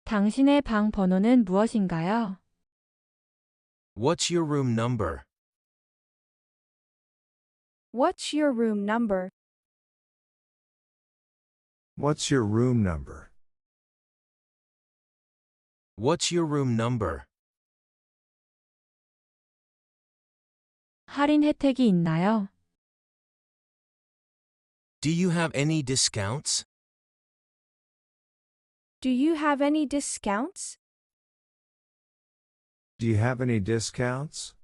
당신의 방 번호는 무엇인가요? What's your room number? What's your room number? What's your room number? What's your room number? 할인 혜택이 있나요? Do you have any discounts? Do you have any discounts? Do you have any discounts?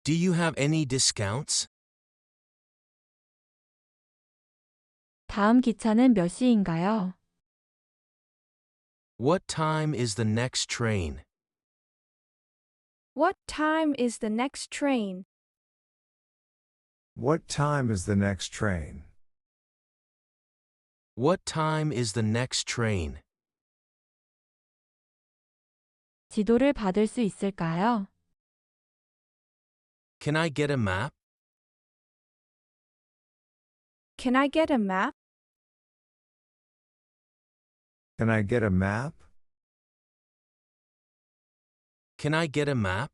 Do you have any discounts? 다음 기차는 몇 시인가요? What time is the next train? What time is the next train? What time is the next train? What time is the next train? 지도를 받을 수 있을까요? Can I get a map? Can I get a map? Can I get a map? Can I get a map?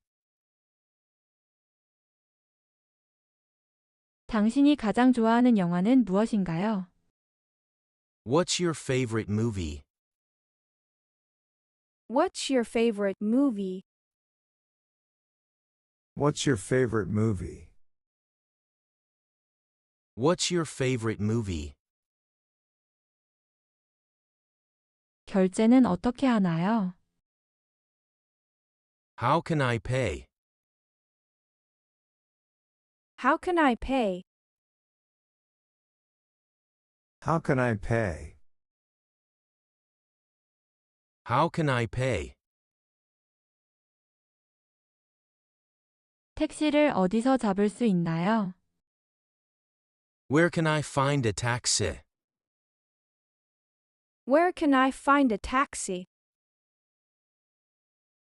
당신이 가장 좋아하는 영화는 무엇인가요? What's your favorite movie? What's your favorite movie? What's your favorite movie? What's your favorite movie? 결제는 어떻게 하나요? How can I pay? How can I pay? How can I pay? How can I pay? 택시를 어디서 잡을 수 있나요? Where can I find a taxi? Where can I find a taxi?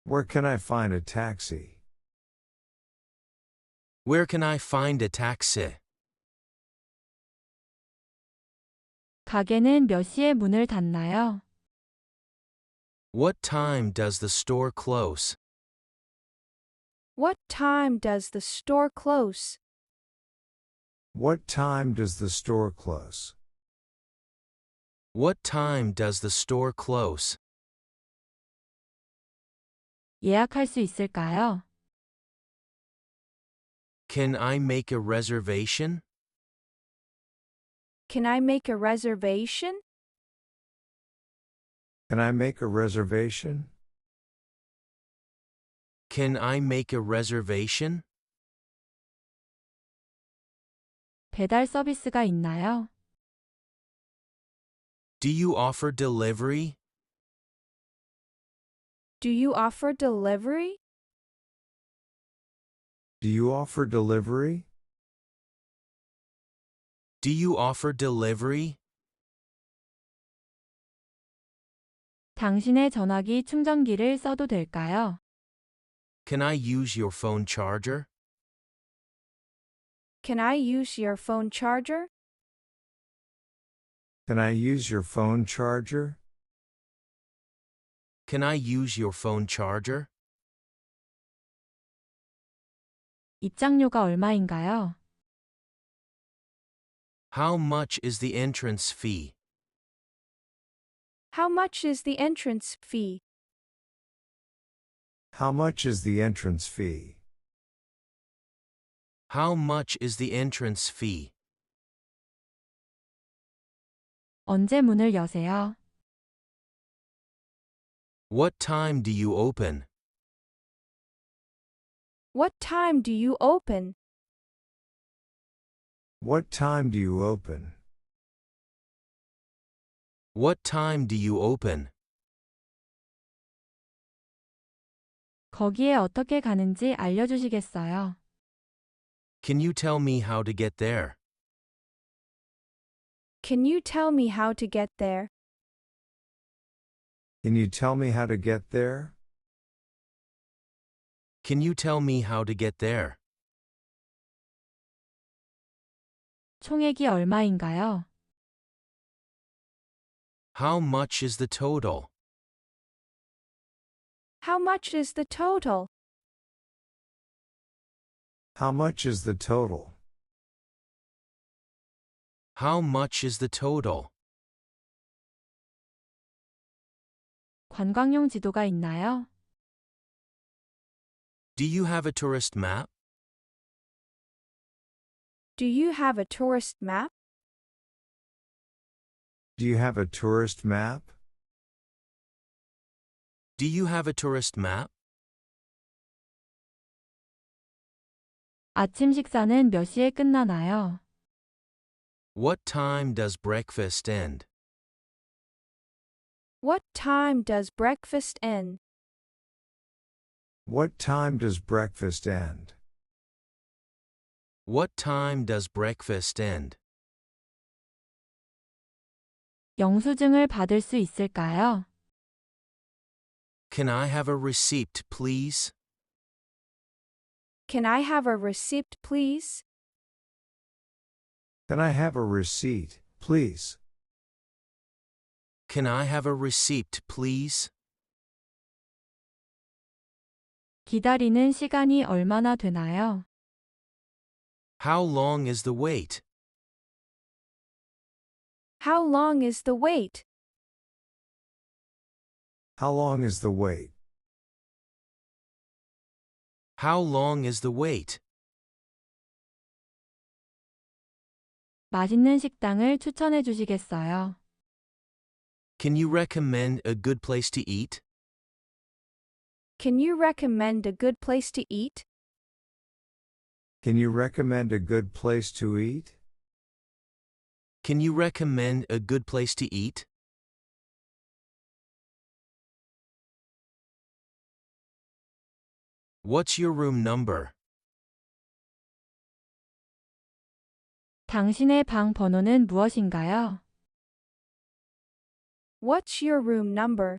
Where can I find a taxi? Where can I find a taxi? 가게는 몇 시에 문을 닫나요? What time does the store close? What time does the store close? What time does the store close? What time does the store close? 예약할 수 있을까요? Can I make a reservation? Can I make a reservation? Can I make a reservation? Can I make a reservation? 배달 서비스가 있나요? Do you offer delivery? Do you offer delivery? Do you offer delivery? Do you offer delivery? 당신의 전화기 충전기를 써도 될까요? Can I use your phone charger? Can I use your phone charger? Can I use your phone charger? Can I use your phone charger? 입장료가 얼마인가요? How much is the entrance fee? How much is the entrance fee? How much is the entrance fee? How much is the entrance fee? 언제 문을 여세요? What time do you open? What time do you open? What time do you open? What time do you open? 거기에 어떻게 가는지 알려주시겠어요? Can you tell me how to get there? Can you tell me how to get there? Can you tell me how to get there? Can you tell me how to get there? 총액이 얼마인가요? How much is the total? How much is the total? How much is the total? How much is the total? 관광용 지도가 있나요? Do you have a tourist map? Do you have a tourist map? Do you have a tourist map? Do you have a tourist map? 아침 식사는 몇 시에 끝나나요? What time does breakfast end? What time does breakfast end? What time does breakfast end? What time does breakfast end? 영수증을 받을 수 있을까요? Can I have a receipt, please? Can I have a receipt, please? Can I have a receipt, please? Can I have a receipt, please? 기다리는 시간이 얼마나 되나요? How long is the wait? How long is the wait? How long is the wait? How long is the wait? 맛있는 식당을 추천해 주시겠어요? Can you recommend a good place to eat? Can you recommend a good place to eat? Can you recommend a good place to eat? Can you recommend a good place to eat? What's your room number? 당신의 방 번호는 무엇인가요? What's your room number?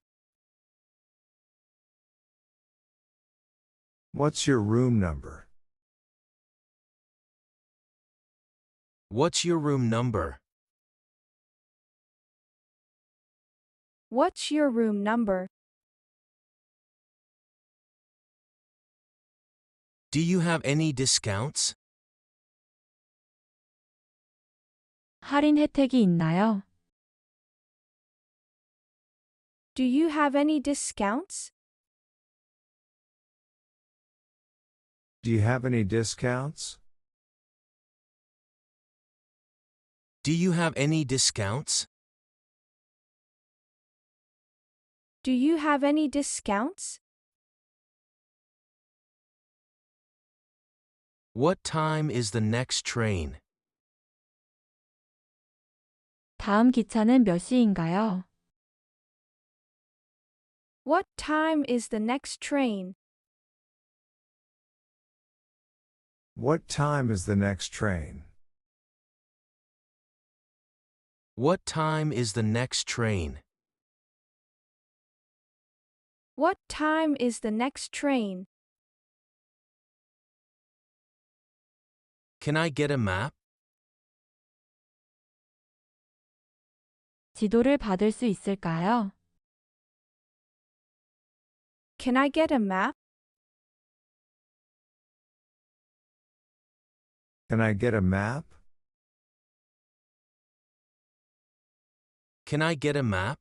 What's your room number? What's your room number? What's your room number? Do you have any discounts? 할인 혜택이 있나요? Do you have any discounts? Do you have any discounts? Do you have any discounts? Do you have any discounts? What time is the next train? 다음 기차는 몇 시인가요? What time is the next train? What time is the next train? What time is the next train? What time is the next train? Can I get a map? 지도를 받을 수 있을까요? Can I get a map? Can I get a map? Can I get a map?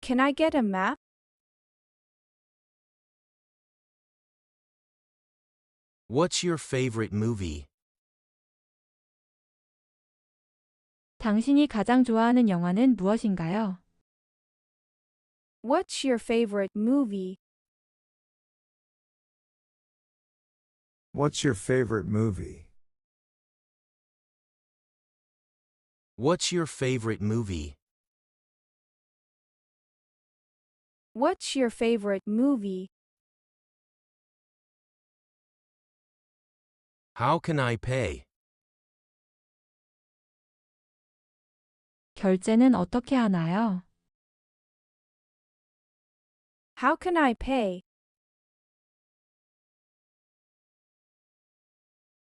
Can I get a map? What's your favorite movie? 당신이 가장 좋아하는 영화는 무엇인가요? What's your favorite movie? What's your favorite movie? What's your favorite movie? What's your favorite movie? How can I pay? 결제는 어떻게 하나요? How can I pay?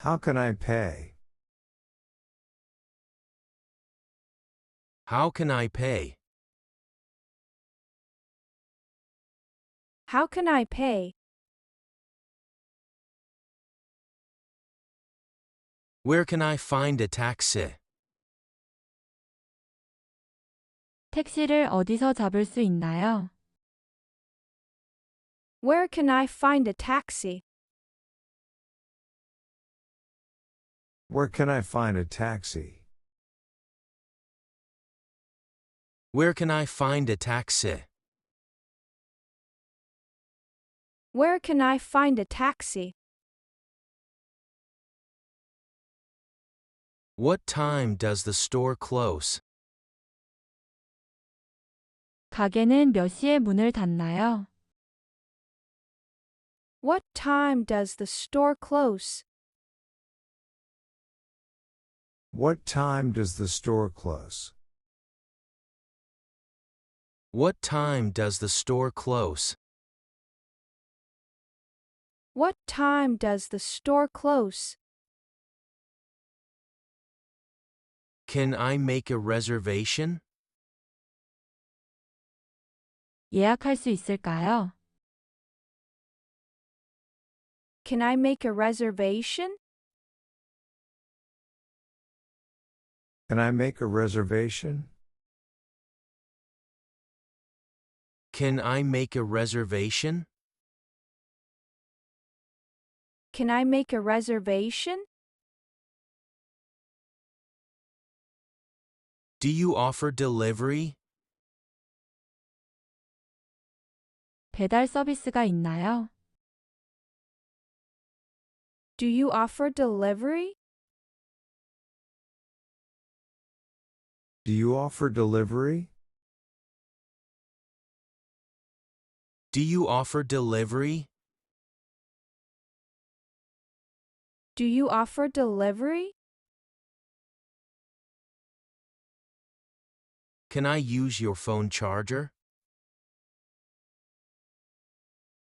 How can I pay? How can I pay? How can I pay? Where can I find a taxi? 택시를 어디서 잡을 수 있나요? Where can I find a taxi? Where can I find a taxi? Where can I find a taxi? Where can I find a taxi? What time does the store close? 가게는 몇 시에 문을 닫나요? What time does the store close? What time does the store close? What time does the store close? What time does the store close? Can I make a reservation? 예약할 수 있을까요? Can I make a reservation? Can I make a reservation? Can I make a reservation? Can I make a reservation? Do you offer delivery? 배달 서비스가 있나요? Do you offer delivery? Do you offer delivery? Do you offer delivery? Do you offer delivery? Can I use your phone charger?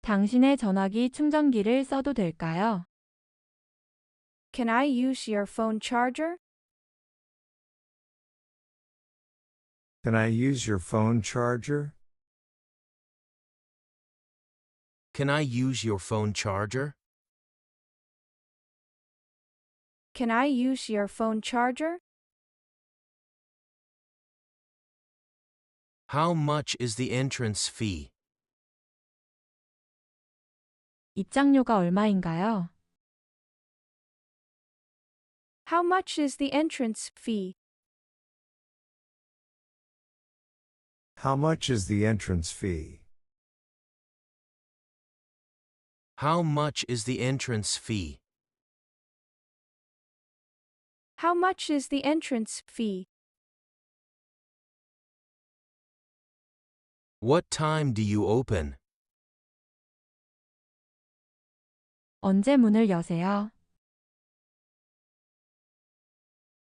당신의 전화기 충전기를 써도 될까요? Can I use your phone charger? Can I use your phone charger? Can I use your phone charger? Can I use your phone charger? How much is the entrance fee? 입장료가 얼마인가요? How much is the entrance fee? How much is the entrance fee? How much is the entrance fee? How much is the entrance fee? What time do you open? 언제 문을 여세요?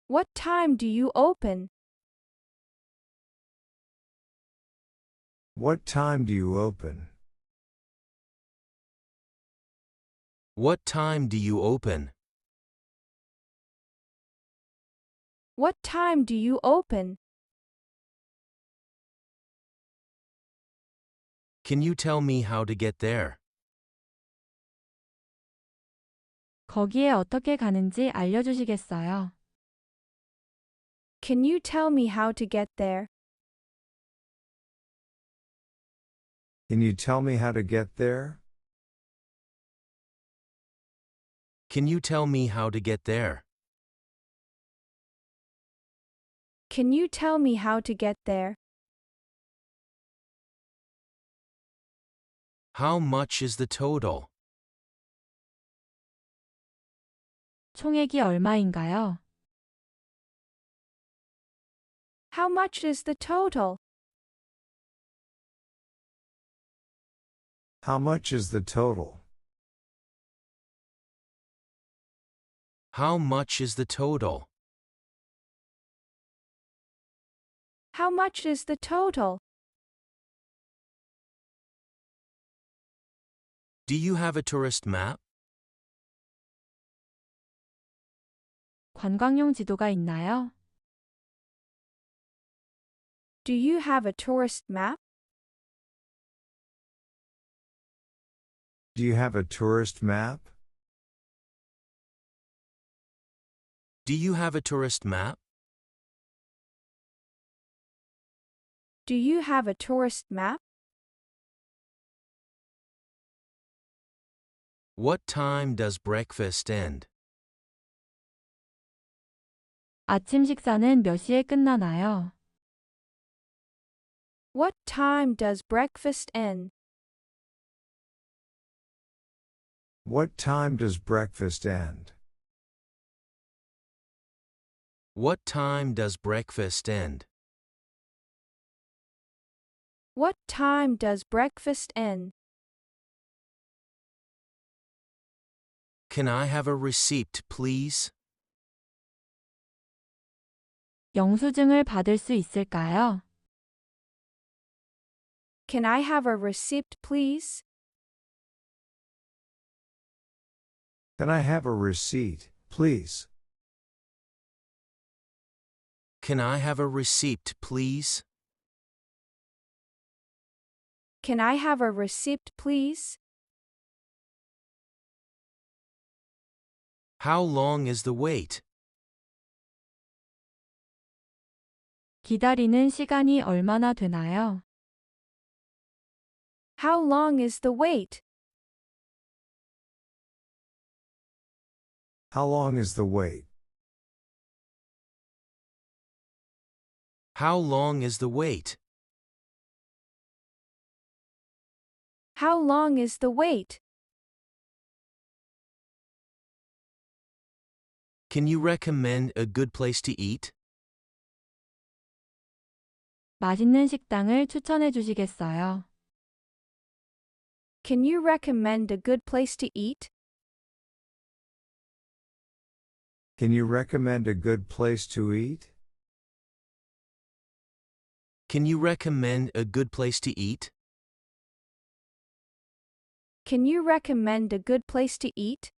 What time do you open? What time do you open? What time do you open? What time do you open? Can you tell me how to get there? 거기에 어떻게 가는지 알려주시겠어요? Can you tell me how to get there? Can you tell me how to get there? Can you tell me how to get there? Can you tell me how to get there? How much is the total? 총액이 얼마인가요? How much is the total? How much is the total? How much is the total? How much is the total? Do you have a tourist map? 관광용 지도가 있나요? Do you have a tourist map? Do you have a tourist map? Do you have a tourist map? Do you have a tourist map? What time does breakfast end? 아침 식사는 몇 시에 끝나나요? What time does breakfast end? What time does breakfast end? What time does breakfast end? What time does breakfast end? Can I have a receipt, please? 영수증을 받을 수 있을까요? Can I have a receipt, please? Can I have a receipt, please? Can I have a receipt, please? Can I have a receipt, please? How long is the wait? 기다리는 시간이 얼마나 되나요? How long is the wait? How long is the wait? How long is the wait? How long is the wait? Can you recommend a good place to eat? 맛있는 식당을 추천해 주시겠어요? Can you recommend a good place to eat? Can you recommend a good place to eat? Can you recommend a good place to eat? Can you recommend a good place to eat?